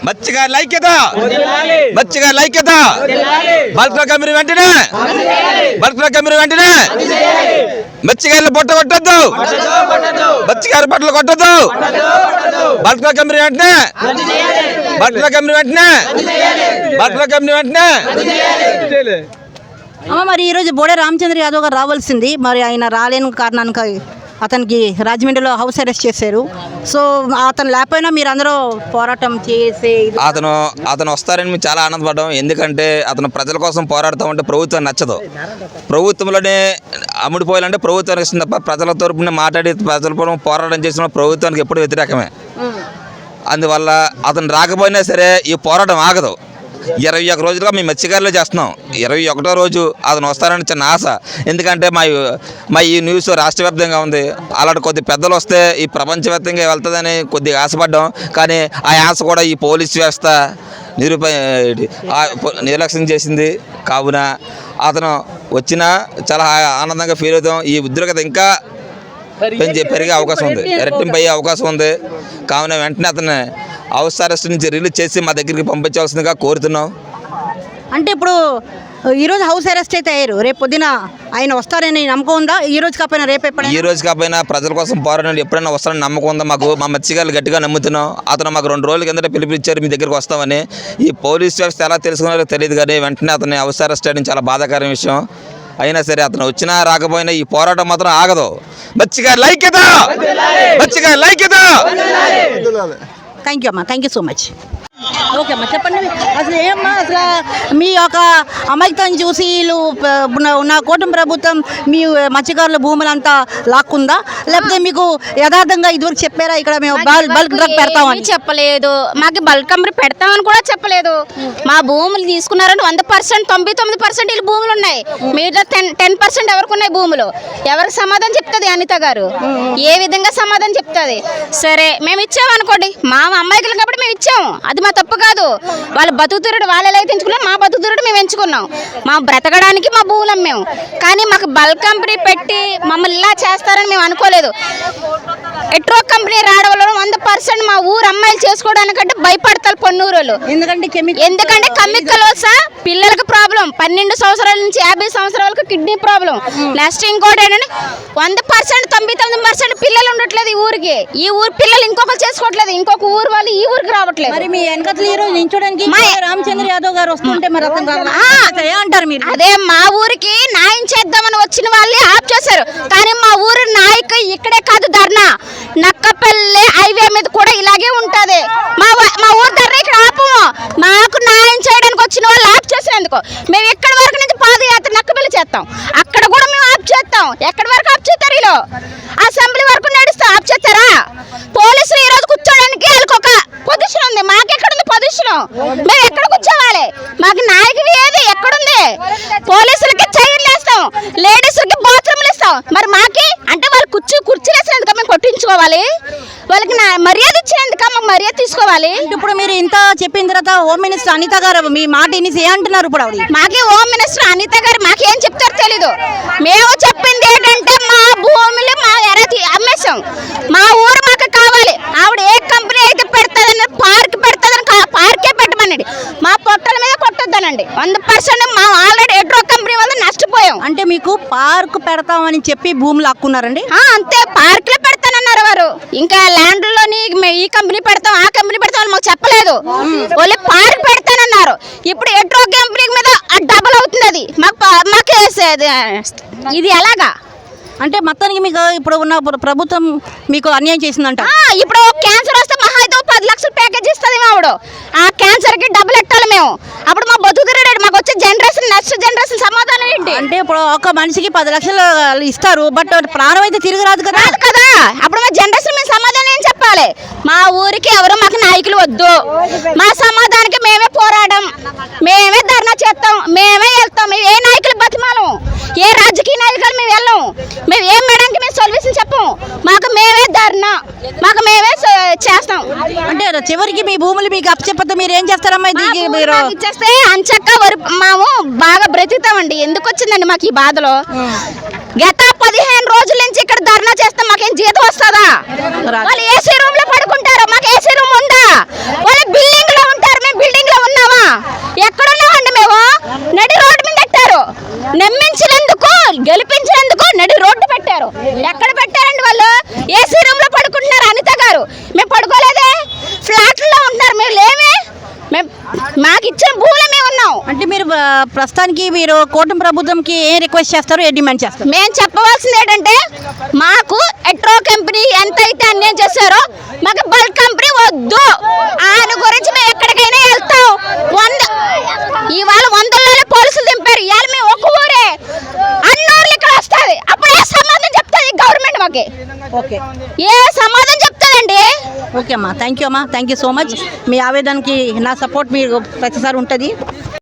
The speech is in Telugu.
మత్స్యకారుల ఐక్యత, మత్స్యకారుల ఐక్యత. బల్క్లో కమిరీ వెంటనే, బల్క్లో కమిరీ వెంటనే. మత్స్యకారులు బొట్ట కొట్టద్దు, మత్స్యకారు బట్టలు కొట్టద్దు. బల్క్లో కమిరీ వెంటనే, బల్క్లో కమిరీ వెంటనే, బల్క్లో కమిరీ వెంటనే. మరి ఈరోజు బోడే రామచంద్ర యాదవ్ గారు రావాల్సింది, మరి ఆయన రాలేని కారణానికి అతనికి రాజమండ్రిలో హౌస్ అరెస్ట్ చేశారు. సో అతను లేకపోయినా మీరు అందరూ పోరాటం చేసే అతను వస్తారని మేము చాలా ఆనందపడ్డాం. ఎందుకంటే అతను ప్రజల కోసం పోరాడుతూ ఉంటే ప్రభుత్వం నచ్చదు. ప్రభుత్వంలోనే అమ్ముడిపోయాలంటే ప్రభుత్వానికి ఇస్తుంది తప్ప ప్రజల తరపున మాట్లాడి ప్రజల పరం పోరాటం చేసిన ప్రభుత్వానికి ఎప్పుడు వ్యతిరేకమే. అందువల్ల అతను రాకపోయినా సరే ఈ పోరాటం ఆగదు. 21 రోజులుగా మేము మత్స్యకారులు చేస్తున్నాం. 21వ రోజు అతను వస్తారని చిన్న ఆశ. ఎందుకంటే మా ఈ న్యూస్ రాష్ట్ర వ్యాప్తంగా ఉంది. అలాంటి కొద్ది పెద్దలు వస్తే ఈ ప్రపంచవ్యాప్తంగా వెళ్తుందని కొద్దిగా ఆశపడ్డాం. కానీ ఆ ఆశ కూడా ఈ పోలీస్ వ్యవస్థ నిర్లక్ష్యం చేసింది. కావున అతను వచ్చినా చాలా ఆనందంగా ఫీల్ అవుతాం. ఈ ఉద్రిక్తత ఇంకా పెరిగే అవకాశం ఉంది, రెట్టింపు అయ్యే అవకాశం ఉంది. కావున వెంటనే అతన్ని హౌస్ అరెస్ట్ నుంచి రిలీజ్ చేసి మా దగ్గరికి పంపించాల్సిందిగా కోరుతున్నాం. అంటే ఇప్పుడు ఈరోజు హౌస్ అరెస్ట్ అయితే అయ్యారు, రేపు పొద్దున ఆయన వస్తారని నమ్మకం ఉందా? ఈ రోజు కాకపోయినా రేపు ఎప్పుడైనా? ఈ రోజు కాకపోయినా ప్రజల కోసం పోరాటం ఎప్పుడైనా వస్తారని నమ్మకం ఉందా మాకు? మా మత్స్యకారులు గట్టిగా నమ్ముతున్నాం. అతను మాకు 2 రోజుల కిందట పిలిపించారు మీ దగ్గరికి వస్తామని. ఈ పోలీస్ వ్యవస్థ ఎలా తెలుసుకున్నారో తెలియదు, కానీ వెంటనే అతన్ని హౌస్ అరెస్ట్ చేయడం చాలా బాధాకరమైన విషయం. అయినా సరే అతను వచ్చినా రాకపోయినా ఈ పోరాటం మాత్రం ఆగదు. మత్స్యకారుల ఐక్యత, మత్స్యకారుల ఐక్యత. థ్యాంక్ యూ అమ్మా, thank you so much. Okay అమ్మా, చెప్పండి అసలు ఏమ్మా, అసలు మీ యొక్క అమాయకతను చూసి వీళ్ళు నా కూటమి ప్రభుత్వం మీ మత్స్యకారుల భూములంతా లాక్కుందా, లేకపోతే మీకు యథార్థంగా ఇదివరకు చెప్పారా ఇక్కడ మేము బల్క్ డ్రగ్ పెడతామని? చెప్పలేదు, మాకు బల్క్ కంపెనీ పెడతామని కూడా చెప్పలేదు. మా భూములు తీసుకున్నారని 100%, 99% వీళ్ళు భూములు ఉన్నాయి. మీరు 10% ఎవరికి ఉన్నాయి భూములు? ఎవరికి సమాధానం చెప్తుంది అనిత గారు? ఏ విధంగా సమాధానం చెప్తుంది? సరే మేము ఇచ్చామనుకోండి, మా అమ్మాయిలు కాబట్టి మేము ఇచ్చాము, అది మా తప్పు కాదు. వాళ్ళ బతుకుతురుడు వాళ్ళు ఎలా అయితే ఎంచుకున్నాం, మా బతుకుతురుడు మేము ఎంచుకున్నాం. మా బ్రతకడానికి మా భూములు అమ్మాము. కానీ మాకు బల్క్ కంపెనీ పెట్టి మమ్మల్ని ఇలా చేస్తారని మేము అనుకోలేదు. ఎట్రో కంపెనీ రావడం వల్ల 100% మా ఊరు అమ్మాయిలు చేసుకోవడానికంటే భయపడతారు పొన్నూరు వాళ్ళు. ఎందుకంటే కెమికల్స్ పిల్లలకు ప్రాబ్లం, 12 సంవత్సరాల నుంచి 50 సంవత్సరాలకు కిడ్నీ ప్రాబ్లం. నెక్స్ట్ ఇంకోటి ఏంటంటే 100%, 99% పిల్లలు ఉండట్లేదు ఈ ఊరికి. ఈ ఊరు పిల్లలు ఇంకొకరు చేసుకోవట్లేదు, ఇంకొక ఊరు వాళ్ళు ఈ ఊరికి రావట్లేదు. మరి మీ వెనకట్లు ఈరోజు నించోడానికి రామచంద్ర యాదవ్ గారు వస్తుంటే మరి అతను ఏమంటారు మీరు? అదే మా ఊరికి న్యాయం చేద్దామని వచ్చిన వాళ్ళే ఆఫ్ చేశారు. కానీ మా ఊరు నాయకు ఇక్కడే కాదు ధర్నా, నక్కపల్లి హైవే మీద కూడా ఇలాగే ఉంటది. మా ఊరు ధర్నా ఇక్కడ ఆపము. మాకు న్యాయం చేయడానికి వచ్చిన వాళ్ళు ఆఫ్ చేసినందుకు మేము ఎక్కడి వరకు నుంచి పాదయాత్ర నక్కపల్లి చేస్తాం, అక్కడ కూడా మేము ఆఫ్ చేస్తాం. ఎక్కడి వరకు ఆఫ్ చేస్తారు? వీళ్ళు అసెంబ్లీ వరకు నడుస్తాం, ఆఫ్ చేస్తారా? పోలీసులు ఈ రోజు కూర్చోడానికి వాళ్ళకి ఒక పొజిషన్ ఉంది, మాకెక్కడ ఉంది పొజిషన్? మేము ఎక్కడ కూర్చోవాలి? మాకు నాయకుడు ఏది ఎక్కడుంది? పోలీసులకి చైర్లు వేస్తాం, లేడీస్లకి బాత్రూమ్లు ఇస్తాం. మరి మాకి అంటే వాళ్ళు కుర్చీలు వేసినందుక మేము కొట్టించుకోవాలి? వాళ్ళకి మర్యాద ఇచ్చినందుక మాకు మర్యాద తీసుకోవాలి. ఇప్పుడు మీరు ఇంత చెప్పిన తర్వాత హోమ్ మినిస్టర్ అనిత గారు మీ మాట ఇనిసి ఏమంటున్నారు? ఇప్పుడు ఆవిడ మాకి హోమ్ మినిస్టర్ అనిత గారు మాకేం చెప్తారో తెలీదు. మేము చెప్పింది ఏంటంటే మా భూములు మా ఎరతి అమ్మేశాం, మా ఊరు మాకు కావాలి. ఆవిడ ఏ కంపెనీ అయితే పెడతాదని పార్క్ పెడతాదని పార్కే పెట్టమనండి, మా పొట్టల మీద కొట్టొద్దనండి. 100% మా ఆల్రెడీ ఎడ్రో కంపెనీ వల్ల నష్టపోయాం. అంటే మీకు పార్క్ పెడతామని చెప్పి భూములు హక్కున్నారండి? అంతే, పార్కులో పెడతానన్నారు వారు. ఇంకా ల్యాండ్లోని ఈ కంపెనీ పెడతాం ఆ కంపెనీ పెడతాం అని మాకు చెప్పలేదు, ఓన్లీ పార్క్ పెడతానన్నారు. ఇప్పుడు ఎడ్రో కంపెనీ మీద డబల్ అవుతుంది. అది మాకు ఇది ఎలాగా? అంటే మొత్తానికి మీకు ఇప్పుడు ఉన్న ప్రభుత్వం మీకు అన్యాయం చేసిందంట. ఇప్పుడు క్యాన్సర్ వస్తే మహా అయితే 10 లక్షల ప్యాకేజ్ ఇస్తుంది ఆవిడ. ఆ క్యాన్సర్కి డబ్బులు ఎట్టాలి మేము? అప్పుడు మా బతుకుతురేడు మాకు వచ్చే జనరేషన్, నెక్స్ట్ జనరేషన్ సమాధానం ఏంటి? అంటే ఇప్పుడు ఒక మనిషికి 10 లక్షలు ఇస్తారు, బట్ ప్రాణం అయితే తిరిగి రాదు కదా. అప్పుడు మా జనరేషన్ మేము సమాధానం ఏం చెప్పాలి? మా ఊరికి ఎవరు మాకు నాయకులు వద్దు, మా సమాధానానికి మేమే పోరాటం, మేమే ధర్నా చేస్తాం, మేమే వెళ్తాం. మేము ఏ నాయకులు బతిమాలం, ఏ రాజకీయ నాయకులు మేము వెళ్ళాం, మేము ఏం మేడానికి మేము సొల్యూషన్ చెప్పం. మాకు మేమే ధర్నా, మాకు మేమే చేస్తాం. అంటే చివరికి మీ భూములు మీకు అప్పచెప్పతే మీరు ఏం చేస్తారమ్మా? ఇచ్చేస్తే అంచక్క మేము బాగా బ్రతుకుతామండి. ఎందుకు వచ్చిందండి మాకు ఈ బాధలో? గత 15 రోజుల నుంచి ఇక్కడ ధర్నా చేస్తాం, మాకేం జీతం వస్తుందా? వాళ్ళు ఏసీ రూమ్ లో పడుకుంటారు, మాకు ఏసీ రూమ్ లో పడుకుంటున్నారు అనిత గారు. మేము పడుకోలేదే, ఫ్లాట్లో ఉంటున్నారు. మీరు లేమే, మేము మాకు ఇచ్చిన భూములు మేము ఉన్నాం. అంటే మీరు ప్రస్తుతానికి మీరు కూటమి ప్రభుత్వంకి ఏం రిక్వెస్ట్ చేస్తారు, ఏ డిమాండ్ చేస్తారు? మేము చెప్పవలసింది ఏంటంటే మాకు ఎట్రో కంపెనీ ఎంత అయితే అన్యాయం చేశారో మాకు బల్క్ కంపెనీ వద్దు. ఆయన గురించి మేము ఎక్కడికైనా వెళ్తాం. ఇవాళ వందల్లోనే పోలీసులు దింపారు. ఇవాళ మేము ఒక ఊరే, అన్నూర్లు ఇక్కడ వస్తుంది. అప్పుడు ఏ సమాధానం చెప్తుంది గవర్నమెంట్ మాకు? ఓకే, ఏ సమాధానం చెప్తుందండి? ఓకే అమ్మా, థ్యాంక్ యూ అమ్మా, థ్యాంక్ యూ సో మచ్. మీ ఆవేదనకి నా సపోర్ట్ మీరు ప్రతిసారి ఉంటుంది.